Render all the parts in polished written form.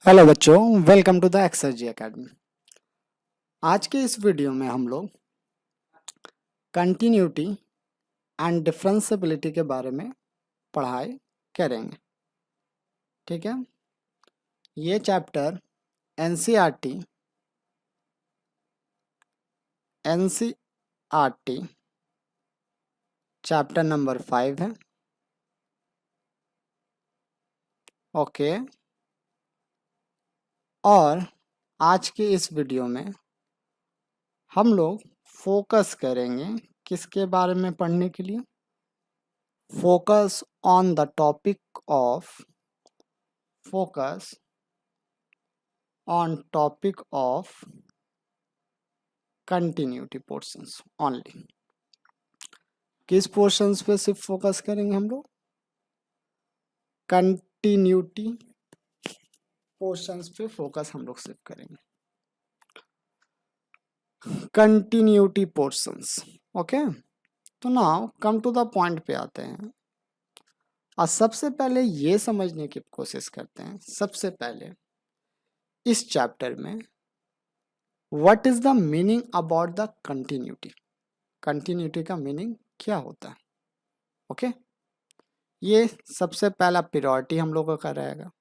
Hello बच्चों, welcome to the Exergy academy. आज के इस वीडियो में हम लोग कंटिन्यूटी एंड डिफरेंशिएबिलिटी के बारे में पढ़ाई करेंगे। ठीक है, ये चैप्टर एनसीईआरटी चैप्टर नंबर 5 है। ओके, और आज के इस वीडियो में हम लोग फोकस करेंगे किसके बारे में पढ़ने के लिए? Focus on the topic of focus on topic of continuity portions only। किस पोर्शंस पे सिर्फ फोकस करेंगे हम लोग? कंटिन्यूटी पोर्शंस पे फोकस हम लोग सिर्फ करेंगे, कंटिन्यूटी पोर्शंस। ओके, तो now come to the point पे आते हैं और सबसे पहले ये समझने की कोशिश करते हैं, सबसे पहले इस चैप्टर में what is the meaning about the continuity. Continuity का मीनिंग क्या होता है? ओके, ये सबसे पहला प्रायोरिटी हम लोगों का रहेगा।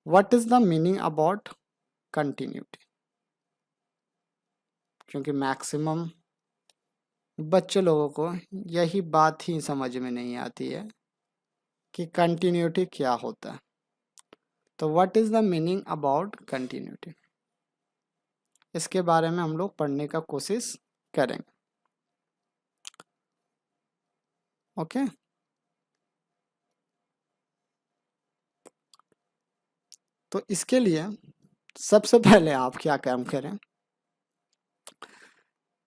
What is the meaning about continuity, क्योंकि मैक्सिमम बच्चे लोगों को यही बात ही समझ में नहीं आती है कि कंटिन्यूटी क्या होता है। तो what is the meaning about continuity, इसके बारे में हम लोग पढ़ने का कोशिश करेंगे। ओके, तो इसके लिए सबसे पहले आप क्या काम करें?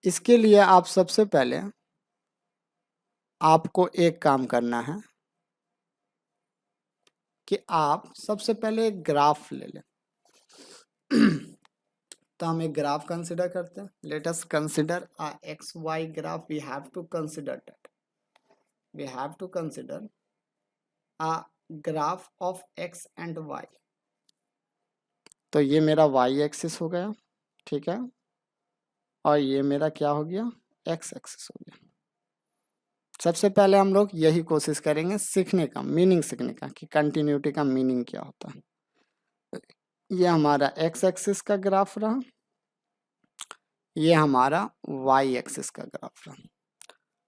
इसके लिए आप सबसे पहले आपको एक काम करना है कि आप सबसे पहले एक ग्राफ ले लें। तो हम एक ग्राफ कंसिडर करते हैं। Let us consider a x y graph. We have to consider that, we have to consider a graph of x and y. तो ये मेरा वाई एक्सिस हो गया, ठीक है, और ये मेरा क्या हो गया? एक्स एक्सिस हो गया। सबसे पहले हम लोग यही कोशिश करेंगे सीखने का, मीनिंग सीखने का कि कंटिन्यूटी का मीनिंग क्या होता है। ये हमारा एक्स एक्सिस का ग्राफ रहा, ये हमारा वाई एक्सिस का ग्राफ रहा।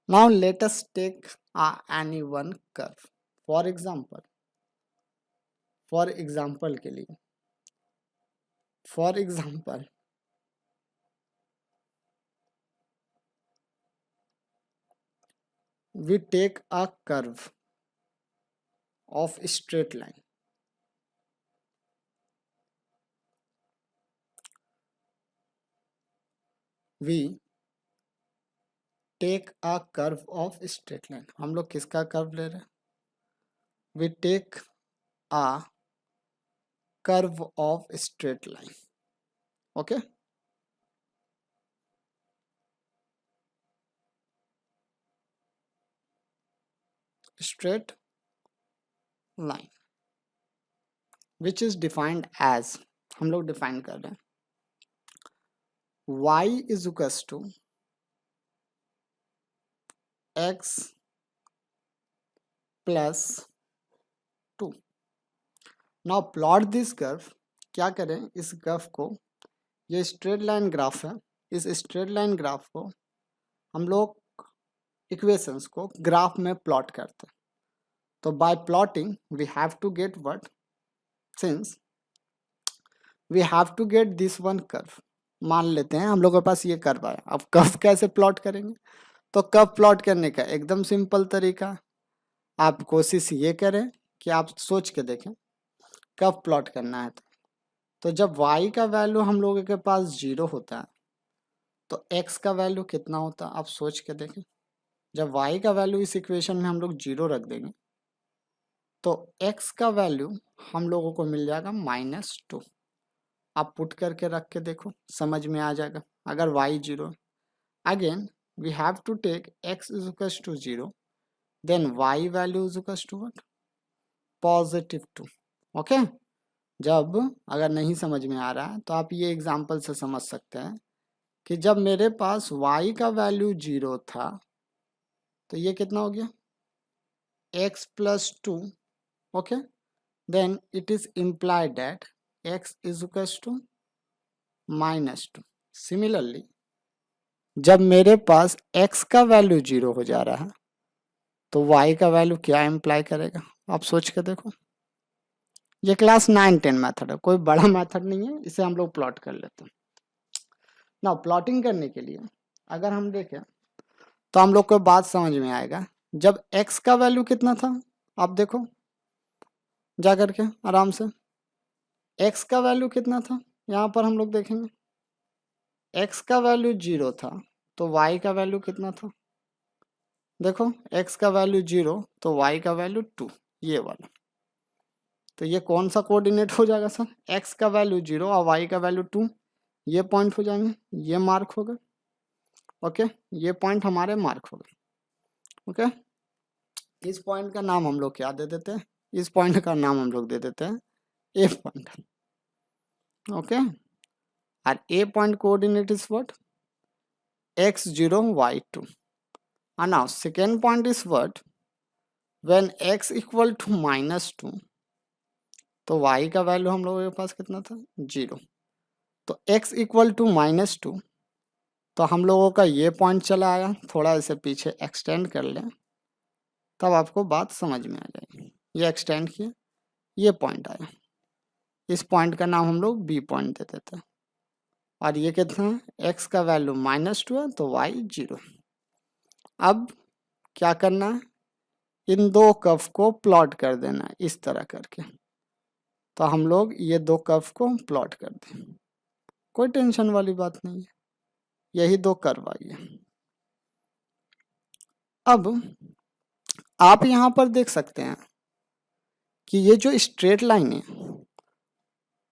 Now let us take any one curve. For example के लिए, for example we take a curve of straight line। we take a curve of straight line। हम लोग किसका कर्व ले रहे हैं? we take a curve of straight line। Okay, straight line which is defined as, हम लोग define कर रहे हैं y is equals to x plus 2। Now plot this curve. क्या करें इस कर्व को? ये स्ट्रेट लाइन ग्राफ है, इस स्ट्रेट लाइन ग्राफ को हम लोग इक्वेशंस को ग्राफ में प्लॉट करते हैं। तो by plotting we have to get what? Since we have to get this one curve. मान लेते हैं हम लोग के पास ये कर्व आया। अब कर्व कैसे प्लॉट करेंगे? तो कर्व प्लॉट करने का एकदम सिंपल तरीका, आप कोशिश ये करें कि आप सोच के देखें कर्व प्लॉट करना है। तो जब y का वैल्यू हम लोगों के पास 0 होता है तो x का वैल्यू कितना होता है? आप सोच के देखें। जब y का वैल्यू इस इक्वेशन में हम लोग 0 रख देंगे तो x का वैल्यू हम लोगों को मिल जाएगा -2। आप पुट करके रख के देखो, समझ में आ जाएगा। अगर y 0, again we have to take x is equal to 0, then y value is equal to what? +2। Okay, जब अगर नहीं समझ में आ रहा है तो आप ये एग्जाम्पल से समझ सकते हैं कि जब मेरे पास y का वैल्यू 0 था तो ये कितना हो गया x plus 2. Okay, then it is implied that x is equals to -2. Similarly जब मेरे पास x का वैल्यू 0 हो जा रहा है तो y का वैल्यू क्या इम्प्लाई करेगा, आप सोच के देखो. ये क्लास 9-10 मेथड है, कोई बड़ा मेथड नहीं है, इसे हम लोग प्लॉट कर लेते हैं. ना प्लॉटिंग करने के लिए अगर हम देखें तो हम लोग को बात समझ में आएगा. जब x का वैल्यू कितना था, आप देखो जा करके आराम से, x का वैल्यू कितना था, यहाँ पर हम लोग देखेंगे x का वैल्यू 0 था तो y का वैल्यू कितना था, देखो x का वैल्यू 0 तो y का वैल्यू 2, ये वाला. तो ये कौन सा कोऑर्डिनेट हो जाएगा सर, x का वैल्यू 0 और y का वैल्यू 2, ये पॉइंट हो जाएंगे, ये मार्क हो गए. ओके, ये पॉइंट हमारे मार्क हो गए. ओके, इस पॉइंट का नाम हम लोग क्या दे देते हैं, इस पॉइंट का नाम हम लोग दे देते हैं ए पॉइंट. ओके, और A point coordinate is what, x0 y2. and now second point is what, when x equal to -2 तो y का वैल्यू हम लोगों के पास कितना था 0. तो x इक्वल टू -2 तो हम लोगों का ये पॉइंट चला आया, थोड़ा इसे पीछे एक्सटेंड कर लें तब आपको बात समझ में आ जाएगी. ये एक्सटेंड किया, ये पॉइंट आया, इस पॉइंट का नाम हम लोग बी पॉइंट दे देते हैं. और ये कितना है, x का वैल्यू -2 है तो y 0. अब क्या करना है, इन दो कर्व को प्लॉट कर देना है इस तरह करके. तो हम लोग ये दो कर्व को प्लॉट कर दें, कोई टेंशन वाली बात नहीं है, यही दो कर्व आई है. अब आप यहाँ पर देख सकते हैं कि ये जो स्ट्रेट लाइन है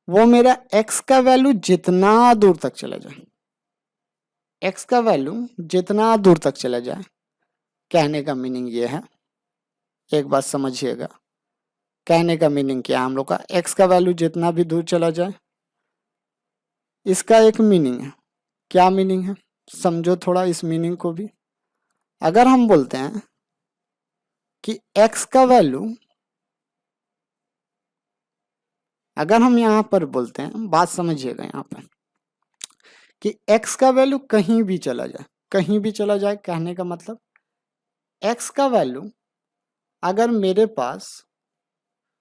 वो मेरा x का वैल्यू जितना दूर तक चला जाए, x का वैल्यू जितना दूर तक चला जाए, कहने का मीनिंग ये है, एक बात समझिएगा, कहने का मीनिंग क्या है हम लोग का, x का वैल्यू जितना भी दूर चला जाए, इसका एक मीनिंग है. क्या मीनिंग है, समझो थोड़ा इस मीनिंग को भी. अगर हम बोलते हैं कि x का वैल्यू, अगर हम यहाँ पर बोलते हैं, बात समझिएगा यहाँ पर, कि x का वैल्यू कहीं भी चला जाए, कहीं भी चला जाए, कहने का मतलब x का वैल्यू अगर मेरे पास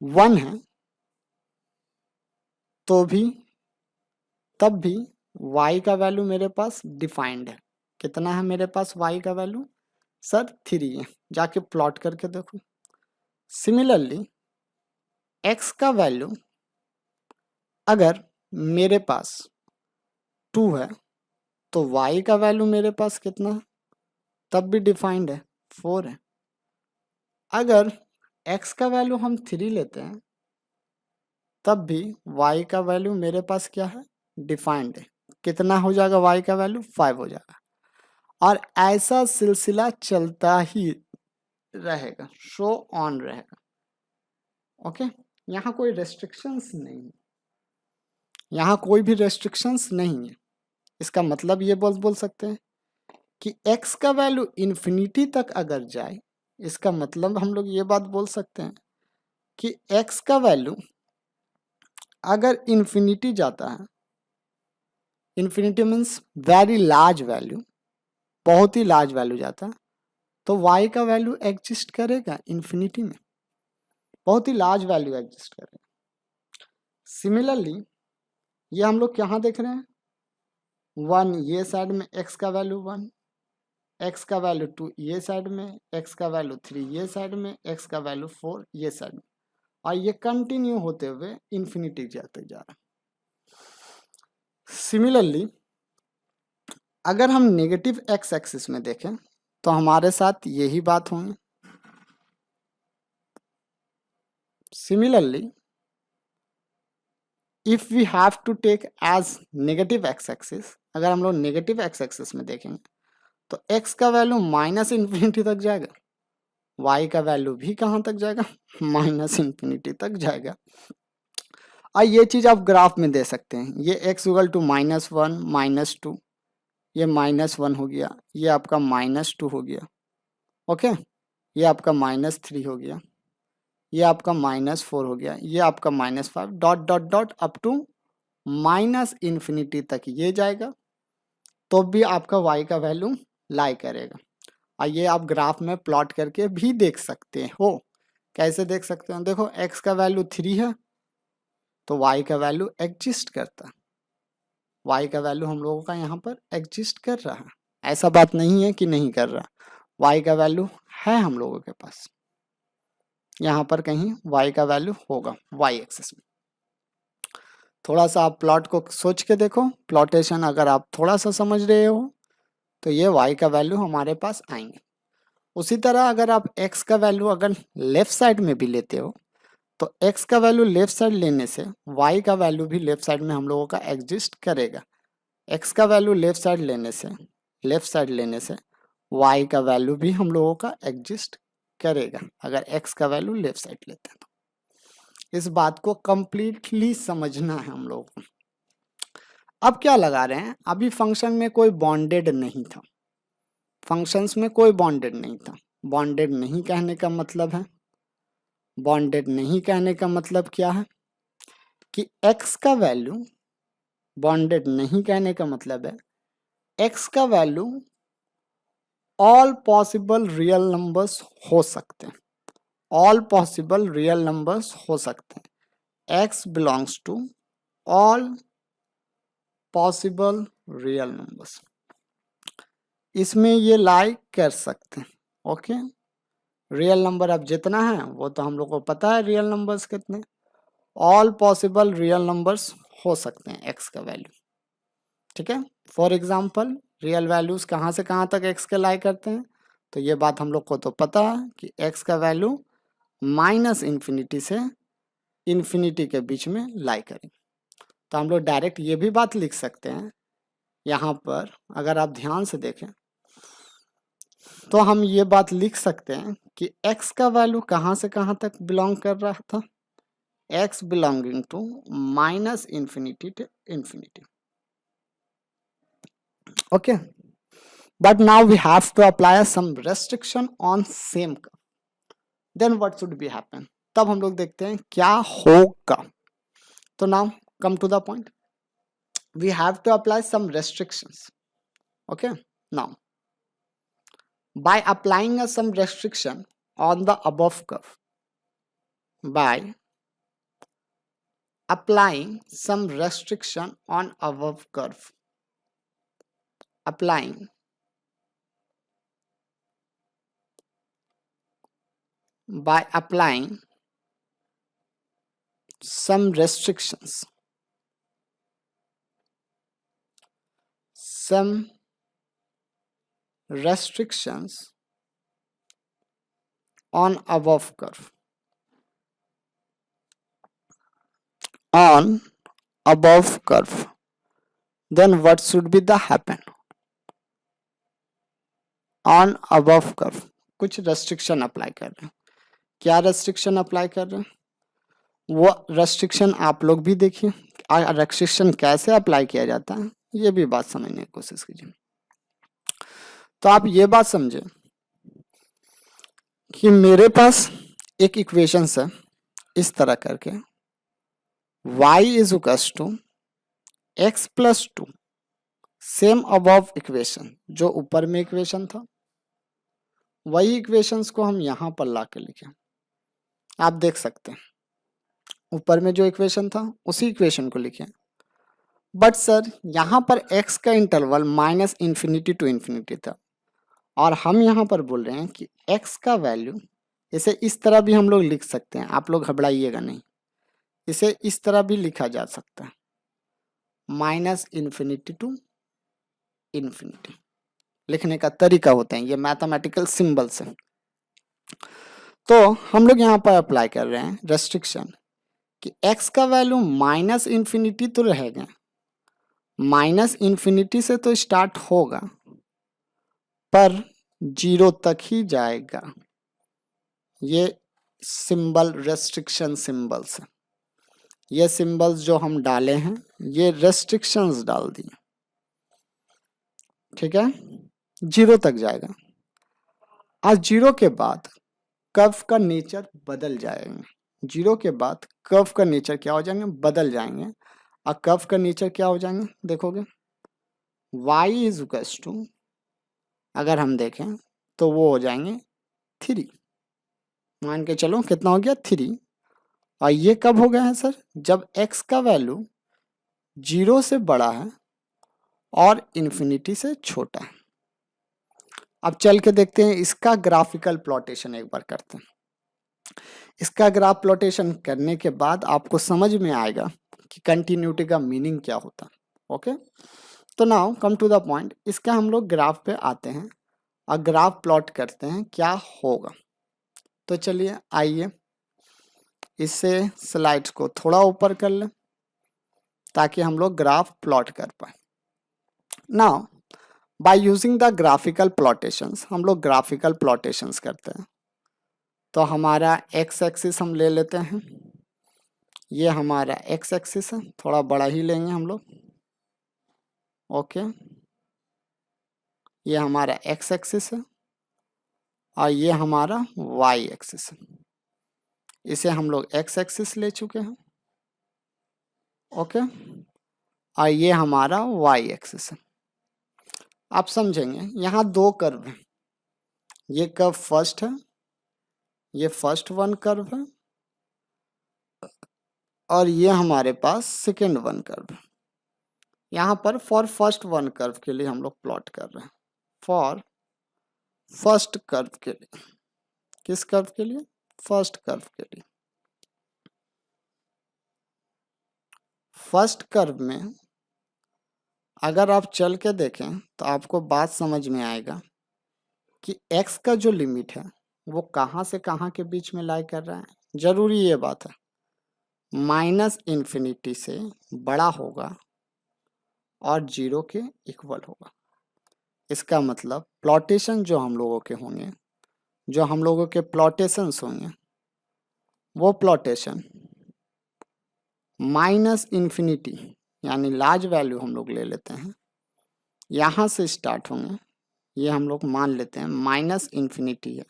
1 है तो भी, तब भी y का वैल्यू मेरे पास डिफाइंड है. कितना है मेरे पास y का वैल्यू, सर 3 है, जाके प्लॉट करके देखो. सिमिलरली x का वैल्यू अगर मेरे पास 2 है तो y का वैल्यू मेरे पास कितना है, तब भी डिफाइंड है, 4 है. अगर x का वैल्यू हम 3 लेते हैं तब भी y का वैल्यू मेरे पास क्या है, डिफाइंड है. कितना हो जाएगा y का वैल्यू, 5 हो जाएगा. और ऐसा सिलसिला चलता ही रहेगा, शो ऑन रहेगा. ओके, यहाँ कोई रेस्ट्रिक्शंस नहीं है, यहाँ कोई भी रेस्ट्रिक्शंस नहीं है. इसका मतलब ये बोल सकते हैं कि x का वैल्यू इन्फिनिटी तक अगर जाए, इसका मतलब हम लोग ये बात बोल सकते हैं कि x का वैल्यू अगर इन्फिनिटी जाता है, infinity means very large value, बहुत ही लार्ज वैल्यू जाता है, तो y का वैल्यू एग्जिस्ट करेगा इन्फिनिटी में, बहुत ही लार्ज वैल्यू एग्जिस्ट करेगा. सिमिलरली ये हम लोग कहाँ देख रहे हैं, 1 ये साइड में x का वैल्यू 1, x का वैल्यू 2 ये साइड में, x का वैल्यू 3 ये साइड में, x का वैल्यू 4 ये साइड में, और ये कंटिन्यू होते हुए इन्फिनिटी जाते जा रहा है. सिमिलरली अगर हम नेगेटिव x एक्सिस में देखें तो हमारे साथ यही बात होगी. Similarly if we have to take as negative x axis, अगर हम लोग नेगेटिव x एक्सिस में देखेंगे तो x का वैल्यू -इन्फिनिटी तक जाएगा, y का वैल्यू भी कहाँ तक जाएगा, -इन्फिनिटी तक जाएगा. और ये चीज आप ग्राफ में दे सकते हैं, ये x इक्वल टू -1 -2, ये -1 हो गया, ये आपका -2 हो गया, ओके, ये आपका -3 हो गया, ये आपका -4 हो गया, ये आपका -5 dot dot dot up to -infinity तक ये जाएगा, तो भी आपका y का वैल्यू लाई करेगा। और ये आप ग्राफ में प्लॉट करके भी देख सकते हो। कैसे देख सकते हो? देखो x का वैल्यू 3 है तो y का वैल्यू एग्जिस्ट करता है, y का वैल्यू हम लोगों का यहाँ पर एग्जिस्ट कर रहा है, ऐसा बात नहीं है कि नहीं कर रहा, y का वैल्यू है हम लोगों के पास, यहाँ पर कहीं y का वैल्यू होगा y एक्सिस में। थोड़ा सा आप प्लॉट को सोच के देखो, प्लॉटेशन अगर आप थोड़ा सा समझ रहे हो तो ये y का वैल्यू हमारे पास आएंगे। उसी तरह अगर आप x का वैल्यू अगर लेफ्ट साइड में भी लेते हो तो x का वैल्यू लेफ्ट साइड लेने से y का वैल्यू भी लेफ्ट साइड में हम लोगों का एग्जिस्ट करेगा। x का वैल्यू लेफ्ट साइड लेने से y का वैल्यू भी हम लोगों का एग्जिस्ट करेगा अगर x का वैल्यू लेफ्ट साइड लेते हैं तो। इस बात को कंप्लीटली समझना है हम लोगों को। अब क्या लगा रहे हैं, अभी फंक्शन में कोई बॉन्डेड नहीं था, फंक्शंस में कोई बॉन्डेड नहीं था। बॉन्डेड नहीं कहने का मतलब है, बॉन्डेड नहीं कहने का मतलब क्या है कि x का वैल्यू, बॉन्डेड नहीं कहने का मतलब है x का value all possible real numbers हो सकते हैं, ऑल पॉसिबल रियल नंबर्स हो सकते हैं। x belongs to all possible real numbers, इसमें ये लाई कर सकते हैं, ओके। रियल नंबर अब जितना है वो तो हम लोग को पता है, रियल नंबर्स कितने, ऑल पॉसिबल रियल नंबर्स हो सकते हैं x का वैल्यू, ठीक है। फॉर एग्जांपल रियल वैल्यूज कहाँ से कहाँ तक x के लाई करते हैं, तो ये बात हम लोग को तो पता है कि x का वैल्यू -इन्फिनिटी से इन्फिनिटी के बीच में लाई करेंगे। तो हम लोग डायरेक्ट ये भी बात लिख सकते हैं, यहाँ पर अगर आप ध्यान से देखें तो हम ये बात लिख सकते हैं कि x का वैल्यू कहाँ से कहाँ तक बिलोंग कर रहा था, x belonging to -infinity to infinity, okay. But now we have to apply some restriction on same curve. Then what should be happen? तब हम लोग देखते हैं क्या होगा। तो now come to the point. We have to apply some restrictions. Okay. Now by applying some restriction on the above curve, by applying some restriction on above curve, applying by applying some restrictions, some restrictions on above curve, on above curve, then what should be the happen? On above curve कुछ restriction apply कर रहे हैं। क्या restriction apply कर रहे हैं, वो restriction आप लोग भी देखिए, restriction कैसे अप्लाई किया जाता है ये भी बात समझने की कोशिश कीजिए। तो आप ये बात समझे कि मेरे पास एक इक्वेशन है इस तरह करके, y is equals to x plus 2, same above equation, जो ऊपर में इक्वेशन था वही इक्वेशंस को हम यहाँ पर ला के लिखे। आप देख सकते हैं ऊपर में जो इक्वेशन था उसी इक्वेशन को लिखे, बट सर यहाँ पर x का इंटरवल -इन्फिनिटी टू इन्फिनिटी था और हम यहाँ पर बोल रहे हैं कि x का वैल्यू, इसे इस तरह भी हम लोग लिख सकते हैं, आप लोग घबराइएगा नहीं, इसे इस तरह भी लिखा जा सकता है, -इन्फिनिटी टू इन्फिनिटी लिखने का तरीका होता है, ये मैथमेटिकल सिंबल्स है। तो हम लोग यहाँ पर अप्लाई कर रहे हैं रेस्ट्रिक्शन कि x का वैल्यू -इन्फिनिटी तो रहेगा, -इन्फिनिटी से तो स्टार्ट होगा पर 0 तक ही जाएगा, ये सिंबल रेस्ट्रिक्शन सिंबल्स है। ये सिंबल्स जो हम डाले हैं ये रेस्ट्रिक्शंस डाल दिए, ठीक है, 0 तक जाएगा। आज 0 के बाद कर्व का नेचर बदल जाएंगे, 0 के बाद कर्व का नेचर क्या हो जाएंगे, बदल जाएंगे। और कर्व का नेचर क्या हो जाएंगे देखोगे, y इज इक्वल्स टू, अगर हम देखें तो वो हो जाएंगे 3, मान के चलो कितना हो गया 3। और ये कब हो गया है सर, जब x का वैल्यू 0 से बड़ा है और इन्फिनिटी से छोटा है। अब चल के देखते हैं इसका ग्राफिकल प्लॉटेशन एक बार करते हैं। इसका ग्राफ प्लॉटेशन करने के बाद आपको समझ में आएगा कि कंटिन्यूटी का मीनिंग क्या होता है। ओके, तो now come to the point, इसका हम लोग ग्राफ पे आते हैं और ग्राफ प्लॉट करते हैं क्या होगा। तो चलिए आइए इससे स्लाइड्स को थोड़ा ऊपर कर लें ताकि हम लोग ग्राफ प्लॉट कर पाए। Now by using the graphical plotations, हम लोग ग्राफिकल प्लॉटेशंस करते हैं। तो हमारा एक्स एक्सिस हम ले लेते हैं, ये हमारा एक्स एक्सिस है, थोड़ा बड़ा ही लेंगे हम लोग। ओके, ये हमारा एक्स एक्सिस है और ये हमारा वाई एक्सिस है, इसे हम लोग एक्स एक्सिस ले चुके हैं। ओके, और ये हमारा वाई एक्सिस है। आप समझेंगे यहाँ दो कर्व हैं, ये कर्व फर्स्ट है, ये फर्स्ट वन कर्व है, और ये हमारे पास सेकेंड वन कर्व है। यहाँ पर फॉर फर्स्ट वन कर्व के लिए हम लोग प्लॉट कर रहे हैं, फॉर फर्स्ट कर्व के लिए। किस कर्व के लिए, फर्स्ट कर्व के लिए। फर्स्ट कर्व में अगर आप चल के देखें तो आपको बात समझ में आएगा कि x का जो लिमिट है वो कहाँ से कहाँ के बीच में लाई कर रहा है। जरूरी ये बात है, माइनस इन्फिनिटी से बड़ा होगा और 0 के इक्वल होगा। इसका मतलब प्लॉटेशन जो हम लोगों के होंगे, जो हम लोगों के प्लॉटेशंस होंगे, वो प्लॉटेशन माइनस इन्फिनिटी यानी लार्ज वैल्यू हम लोग ले लेते हैं, यहाँ से स्टार्ट होंगे। ये हम लोग मान लेते हैं माइनस इन्फिनिटी है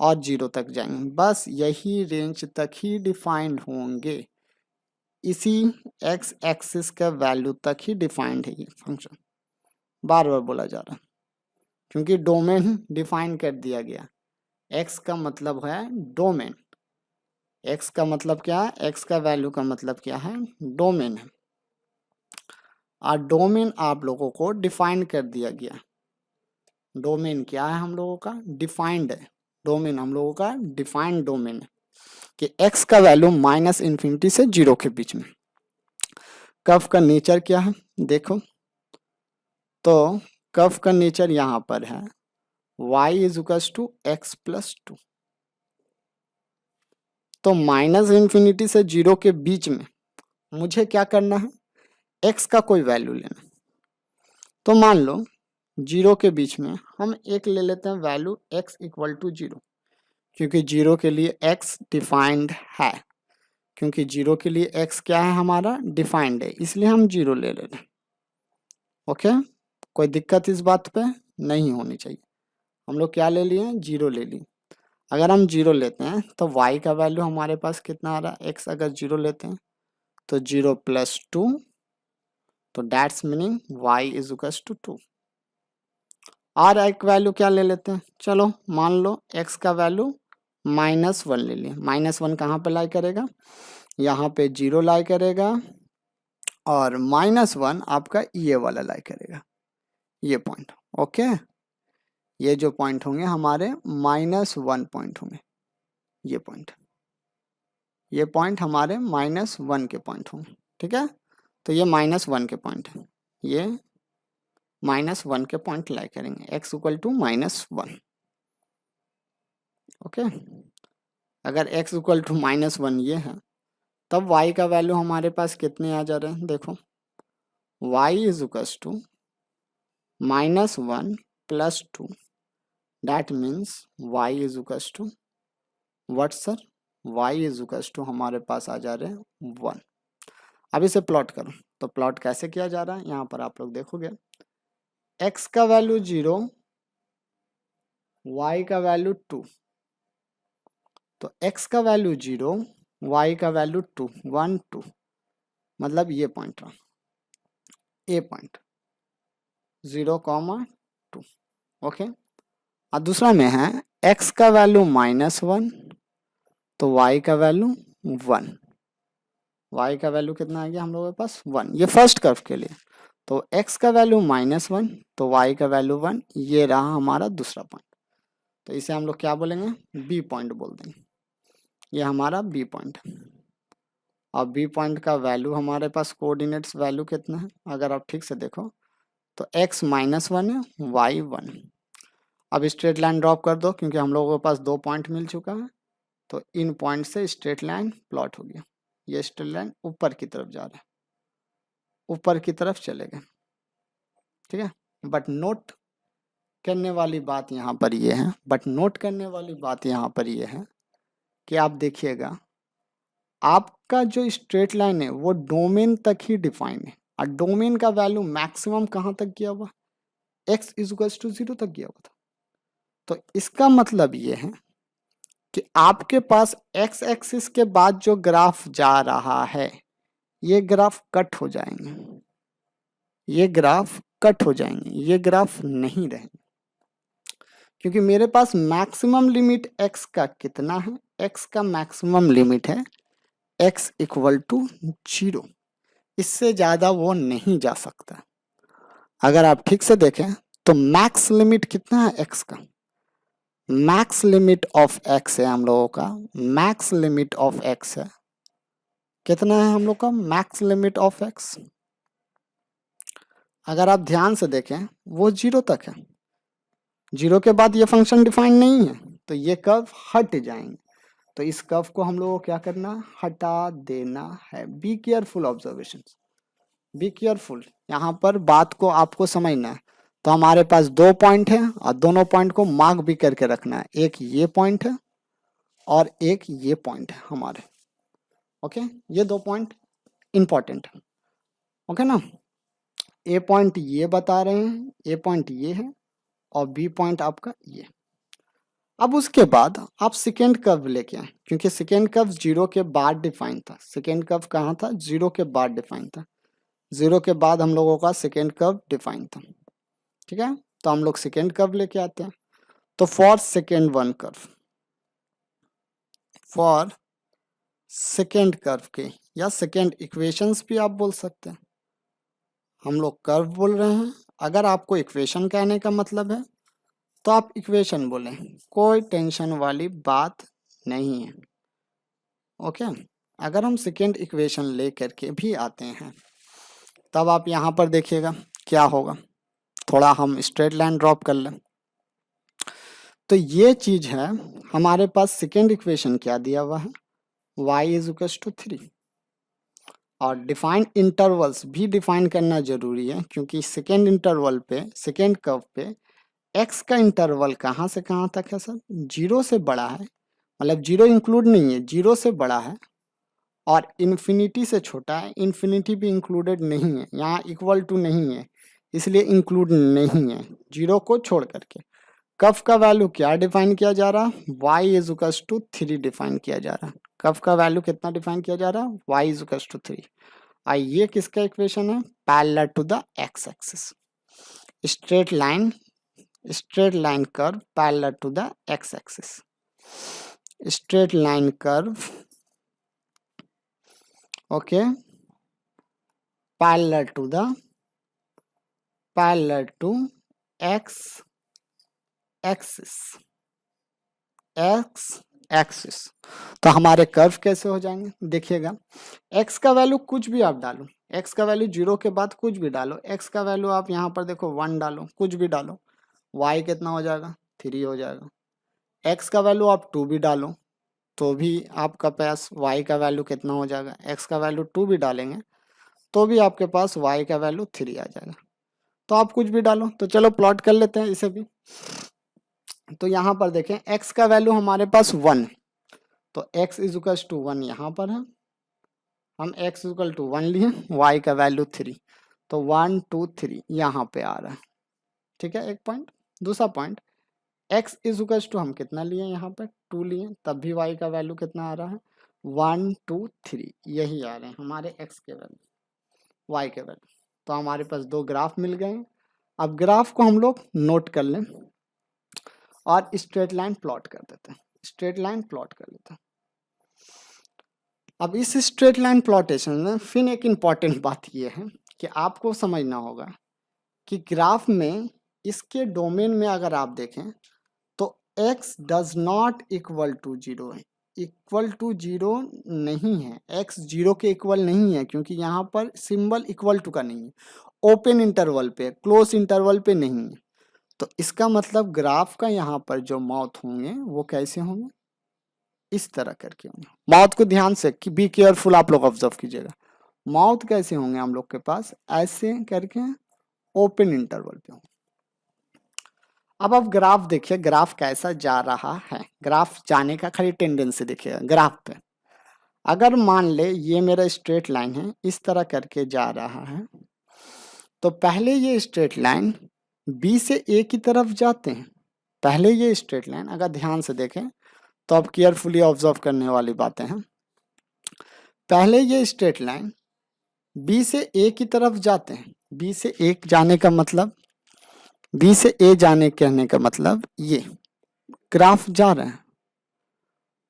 और 0 तक जाएंगे, बस यही रेंज तक ही डिफाइंड होंगे। इसी एक्स एक्सिस का वैल्यू तक ही डिफाइंड है ये फंक्शन, बार बार बोला जा रहा है क्योंकि डोमेन डिफाइन कर दिया गया। एक्स का मतलब है डोमेन, एक्स का मतलब क्या है, एक्स का वैल्यू का मतलब क्या है, डोमेन है। और डोमेन आप लोगों को डिफाइन कर दिया गया। डोमेन क्या है हम लोगों का, डिफाइंड है। डोमेन हम लोगों का डिफाइंड डोमेन है कि एक्स का वैल्यू माइनस इन्फिनिटी से 0 के बीच में। कर्व का नेचर क्या है देखो, तो कर्व का नेचर यहाँ पर है y is equals to x plus 2। तो माइनस इन्फिनिटी से 0 के बीच में मुझे क्या करना है, x का कोई वैल्यू लेना। तो मान लो 0 के बीच में हम एक ले लेते हैं वैल्यू x इक्वल टू 0, क्योंकि 0 के लिए x डिफाइंड है, क्योंकि 0 के लिए x क्या है हमारा, डिफाइंड है, इसलिए हम 0 ले रहे हैं। ओके, कोई दिक्कत इस बात पे नहीं होनी चाहिए। हम लोग क्या ले लिए, 0 ले लिए। अगर हम 0 लेते हैं तो y का वैल्यू हमारे पास कितना आ रहा है, x अगर 0 लेते हैं तो 0 प्लस 2, तो that's meaning y is equals to 2। और एक वैल्यू क्या ले लेते हैं, चलो मान लो x का वैल्यू -1 ले लिए। -1 कहाँ पे लाई करेगा, यहाँ पे 0 लाई करेगा, और -1 आपका ये वाला लाई करेगा, ये पॉइंट। ओके, ये जो पॉइंट होंगे हमारे -1 पॉइंट होंगे, ये पॉइंट, ये पॉइंट हमारे -1 के पॉइंट होंगे। ठीक है, तो ये -1 के पॉइंट है, ये -1 के पॉइंट लाई करेंगे, x इक्वल टू -1। ओके, अगर x इक्वल टू -1 ये है, तब y का वैल्यू हमारे पास कितने आ जा रहे हैं देखो, y is equal to -1 plus 2, that means y is equal to what sir, y is equals to हमारे पास आ जा रहे हैं 1। अब इसे प्लॉट करो, तो प्लॉट कैसे किया जा रहा है, यहाँ पर आप लोग देखोगे x का वैल्यू 0, y का वैल्यू 2, तो x का वैल्यू 0, y का वैल्यू 2, 1 2, मतलब ये पॉइंट रहा ए पॉइंट 0,2। ओके, और दूसरा में है x का वैल्यू -1, तो y का वैल्यू 1, y का वैल्यू कितना आ गया हम लोगों के पास 1, ये फर्स्ट कर्व के लिए। तो x का वैल्यू -1, तो y का वैल्यू 1, ये रहा हमारा दूसरा पॉइंट। तो इसे हम लोग क्या बोलेंगे, बी पॉइंट बोल देंगे, ये हमारा बी पॉइंट है। और बी पॉइंट का वैल्यू हमारे पास कोऑर्डिनेट्स वैल्यू कितना है, अगर आप ठीक से देखो तो x -1 है, y 1। अब स्ट्रेट लाइन ड्रॉप कर दो, क्योंकि हम लोगों के पास 2 पॉइंट मिल चुका है, तो इन पॉइंट से स्ट्रेट लाइन प्लॉट हो गया। ये स्ट्रेट लाइन ऊपर की तरफ जा रहा है, ऊपर की तरफ चलेगा, ठीक है। बट नोट करने वाली बात यहाँ पर ये है, कि आप देखिएगा आपका जो स्ट्रेट लाइन है वो डोमेन तक ही डिफाइन है, और डोमेन का वैल्यू मैक्सिमम कहाँ तक गया हुआ, x इज इक्वल्स टू 0 तक गया हुआ था। तो इसका मतलब ये है कि आपके पास x एक्सिस के बाद जो ग्राफ जा रहा है, ये ग्राफ कट हो जाएंगे, ये ग्राफ नहीं रहेंगे, क्योंकि मेरे पास मैक्सिमम लिमिट x का कितना है, x का मैक्सिमम लिमिट है x इक्वल टू 0, इससे ज्यादा वो नहीं जा सकता। अगर आप ठीक से देखें तो मैक्स लिमिट कितना है x का, मैक्स लिमिट ऑफ x है हम लोगों का, मैक्स लिमिट ऑफ x है कितना है हम लोग का, मैक्स लिमिट ऑफ x, अगर आप ध्यान से देखें वो 0 तक है, 0 के बाद ये फंक्शन डिफाइन नहीं है, तो ये कर्व हट जाएंगे। तो इस कर्व को हम लोगों को क्या करना, हटा देना है। Be careful observation, be careful, यहाँ पर बात को आपको समझना है। तो हमारे पास 2 पॉइंट है, और दोनों पॉइंट को मार्क भी करके रखना है, एक ये पॉइंट है और एक ये पॉइंट है हमारे। ओके, ये 2 पॉइंट इंपॉर्टेंट है, ओके ना। ए पॉइंट ये बता रहे हैं, ए पॉइंट ये है, और बी पॉइंट आपका ये। अब उसके बाद आप सेकेंड कर्व लेके आए, क्योंकि सेकेंड कर्व 0 के बाद डिफाइन था, सेकेंड कर्व कहाँ था, 0 के बाद डिफाइन था, 0 के बाद हम लोगों का सेकेंड कर्व डिफाइन था, ठीक है। तो हम लोग सेकेंड कर्व लेके आते हैं। तो for second one curve, for second curve के, या सेकेंड इक्वेशंस भी आप बोल सकते हैं, हम लोग कर्व बोल रहे हैं। अगर आपको इक्वेशन कहने का मतलब है तो आप इक्वेशन बोलें, कोई टेंशन वाली बात नहीं है, ओके। अगर हम सेकेंड इक्वेशन ले करके भी आते हैं, तब आप यहाँ पर देखिएगा क्या होगा। थोड़ा हम स्ट्रेट लाइन ड्रॉप कर लें, तो ये चीज है हमारे पास। सेकेंड इक्वेशन क्या दिया हुआ है, y इज इक्वल टू 3, और डिफाइंड इंटरवल्स भी डिफाइन करना जरूरी है, क्योंकि सेकेंड इंटरवल पे, सेकेंड कर्व पे x का इंटरवल कहाँ से कहाँ तक है सर, 0 से बड़ा है, मतलब 0 इंक्लूड नहीं है, 0 से बड़ा है, और इन्फिनिटी से छोटा है, इन्फिनिटी भी इंक्लूडेड नहीं है, यहाँ इक्वल टू नहीं है, इसलिए इंक्लूड नहीं है 0 को छोड़ करके। कर्व का वैल्यू क्या डिफाइन किया जा रहा है, y is equal to 3 define किया जा रहा है। कर्व का वैल्यू कितना डिफाइन किया जा रहा है, y इज इक्वल टू 3। आई ये किसका इक्वेशन है, parallel to the x axis, straight line curve parallel to the x axis, straight line curve, okay, parallel to x axis. तो हमारे कर्व कैसे हो जाएंगे, देखिएगा x का वैल्यू कुछ भी आप डालो, x का वैल्यू 0 के बाद कुछ भी डालो, x का वैल्यू आप यहाँ पर देखो 1 डालो, कुछ भी डालो, y कितना हो जाएगा, 3 हो जाएगा। x का वैल्यू आप 2 भी डालो, तो भी आपका पास y का वैल्यू कितना हो जाएगा, x का वैल्यू 2 भी डालेंगे तो भी आपके पास y का वैल्यू 3 आ जाएगा। तो आप कुछ भी डालो, तो चलो प्लॉट कर लेते हैं इसे भी। तो यहाँ पर देखें x का वैल्यू हमारे पास 1, तो x इज इक्वल टू 1 यहाँ पर है, हम x इज इक्वल टू 1 लिए, y का वैल्यू 3, तो 1 2 3 यहाँ पे आ रहा है। ठीक है, एक पॉइंट। दूसरा point, x is equal to हम कितना लिए यहाँ पे 2 लिए, तब भी y का वैल्यू कितना आ रहा है 1 2 3, यही आ रहे हैं हमारे x के वैल्यू, y के वैल्यू। तो हमारे पास दो ग्राफ मिल गए हैं। अब ग्राफ को हम लोग नोट कर लें और स्ट्रेट लाइन प्लॉट कर देते हैं, स्ट्रेट लाइन प्लॉट कर लेते हैं। अब इस स्ट्रेट लाइन प्लॉटेशन में फिर एक इम्पॉर्टेंट बात यह है कि आपको समझना होगा कि ग्राफ में इसके डोमेन में अगर आप देखें तो x does not equal to 0 है, इक्वल टू 0 नहीं है, x 0 के इक्वल नहीं है, क्योंकि यहाँ पर सिंबल इक्वल टू का नहीं है, ओपन इंटरवल पे, क्लोज इंटरवल पे नहीं है। तो इसका मतलब ग्राफ का यहाँ पर जो माउथ होंगे वो कैसे होंगे, इस तरह करके होंगे। माउथ को ध्यान से कि बी केयरफुल, आप लोग ऑब्जर्व कीजिएगा। माउथ कैसे होंगे हम लोग के पास, ऐसे करके ओपन इंटरवल पे होंगे। अब आप ग्राफ देखिए, ग्राफ कैसा जा रहा है, ग्राफ जाने का खाली टेंडेंसी देखिएगा ग्राफ पे। अगर मान ले ये मेरा स्ट्रेट लाइन है, इस तरह करके जा रहा है, तो पहले ये स्ट्रेट लाइन बी से ए की तरफ जाते हैं। पहले ये स्ट्रेट लाइन अगर ध्यान से देखें तो अब केयरफुली ऑब्जर्व करने वाली बातें हैं। पहले ये स्ट्रेट लाइन बी से ए की तरफ जाते हैं, बी से ए जाने का मतलब, बी से ए जाने कहने का मतलब ये ग्राफ जा रहे हैं।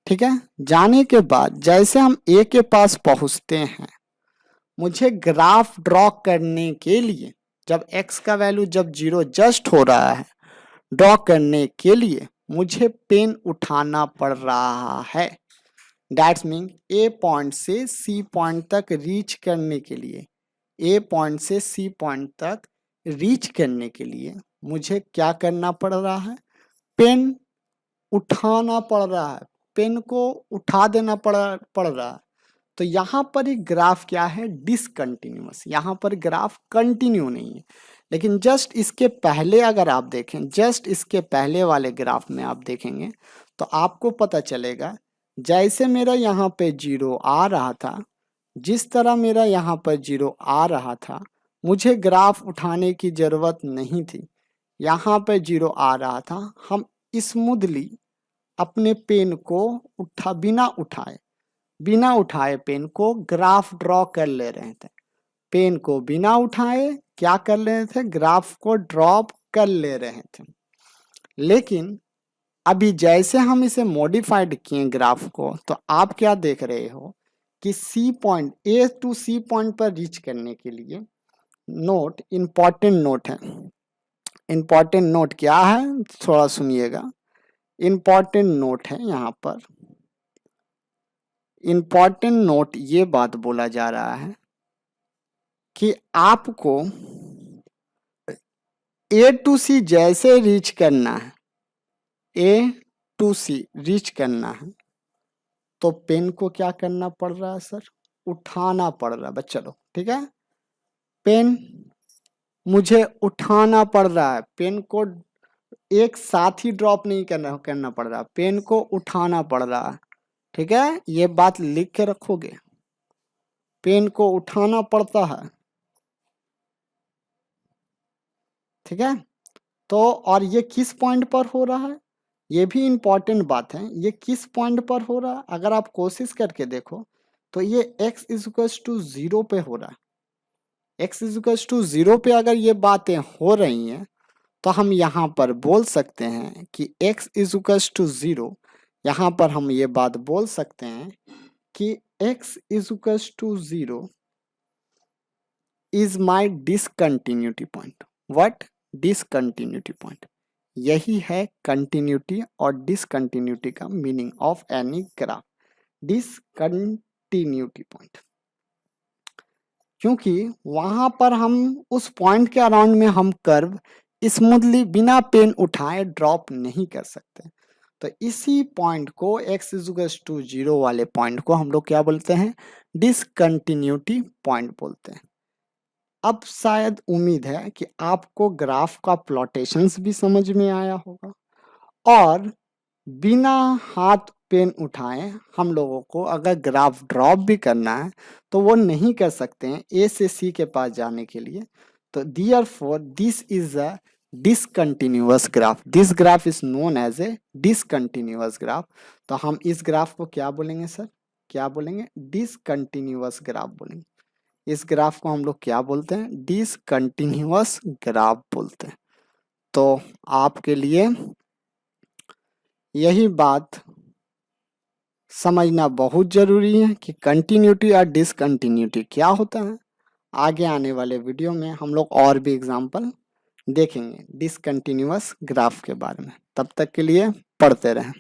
ठीक है, जाने के बाद जैसे हम ए के पास पहुंचते हैं, मुझे ग्राफ ड्रॉ करने के लिए, जब x का वैल्यू जब 0 जस्ट हो रहा है, ड्रॉ करने के लिए मुझे पेन उठाना पड़ रहा है। दैट्स मीन ए पॉइंट से सी पॉइंट तक रीच करने के लिए, ए पॉइंट से सी पॉइंट तक रीच करने के लिए मुझे क्या करना पड़ रहा है, पेन उठाना पड़ रहा है, पेन को उठा देना पड़ रहा है। तो यहाँ पर एक ग्राफ क्या है, डिसकंटिन्यूअस, यहाँ पर ग्राफ कंटिन्यू नहीं है। लेकिन जस्ट इसके पहले अगर आप देखें, जस्ट इसके पहले वाले ग्राफ में आप देखेंगे तो आपको पता चलेगा, जैसे मेरा यहाँ पे 0 आ रहा था, जिस तरह मेरा यहाँ पर 0 आ रहा था, मुझे ग्राफ उठाने की जरूरत नहीं थी। यहाँ पे 0 आ रहा था, हम स्मूथली अपने पेन को बिना उठाए पेन को ग्राफ ड्रॉ कर ले रहे थे। पेन को बिना उठाए क्या कर रहे थे, ग्राफ को ड्रॉप कर ले रहे थे। लेकिन अभी जैसे हम इसे मॉडिफाइड किए ग्राफ को, तो आप क्या देख रहे हो कि C point, A to C point पर रीच करने के लिए, नोट इंपॉर्टेंट नोट है, इंपॉर्टेंट नोट क्या है थोड़ा सुनिएगा, इंपॉर्टेंट नोट है यहाँ पर। इंपॉर्टेंट नोट ये बात बोला जा रहा है कि आपको ए टू सी जैसे रीच करना है, ए टू सी रीच करना है, तो पेन को क्या करना पड़ रहा है सर, उठाना पड़ रहा है बच्चा लोग। ठीक है, पेन मुझे उठाना पड़ रहा है, पेन को एक साथ ही ड्रॉप नहीं करना पड़ रहा, पेन को उठाना पड़ रहा है। ठीक है, ये बात लिख के रखोगे, पेन को उठाना पड़ता है। ठीक है, तो और ये किस पॉइंट पर हो रहा है, ये भी इंपॉर्टेंट बात है, ये किस पॉइंट पर हो रहा है। अगर आप कोशिश करके देखो तो ये x इज इक्वल टू 0 पे हो रहा है, x इज इक्वल टू 0 पे अगर ये बातें हो रही हैं, तो हम यहाँ पर बोल सकते हैं कि x इज इक्वल टू 0, यहाँ पर हम ये बात बोल सकते हैं कि x is equal to 0 is my discontinuity point. What, discontinuity point, यही है कंटिन्यूटी और डिसकंटिन्यूटी का meaning of any graph, discontinuity point. क्योंकि वहां पर हम उस पॉइंट के अराउंड में हम कर्व स्मूथली बिना पेन उठाए ड्रॉप नहीं कर सकते। तो इसी पॉइंट को x इज टू 0 वाले पॉइंट को हम लोग क्या बोलते हैं, डिसकंटिन्यूटी पॉइंट बोलते हैं। अब शायद उम्मीद है कि आपको ग्राफ का प्लॉटेशंस भी समझ में आया होगा और बिना हाथ पेन उठाए हम लोगों को अगर ग्राफ ड्रॉप भी करना है तो वो नहीं कर सकते हैं ए से सी के पास जाने के लिए। तो therefore this is a discontinuous graph, this graph is known as a discontinuous graph. तो हम इस ग्राफ को क्या बोलेंगे सर, क्या बोलेंगे, डिसकंटिन्यूअस ग्राफ बोलेंगे। इस ग्राफ को हम लोग क्या बोलते हैं, डिसकंटिन्यूअस ग्राफ बोलते हैं। तो आपके लिए यही बात समझना बहुत जरूरी है कि कंटिन्यूटी और डिसकंटिन्यूटी क्या होता है। आगे आने वाले वीडियो में हम लोग और भी एग्जांपल देखेंगे डिसकंटिन्यूअस ग्राफ के बारे में। तब तक के लिए पढ़ते रहें।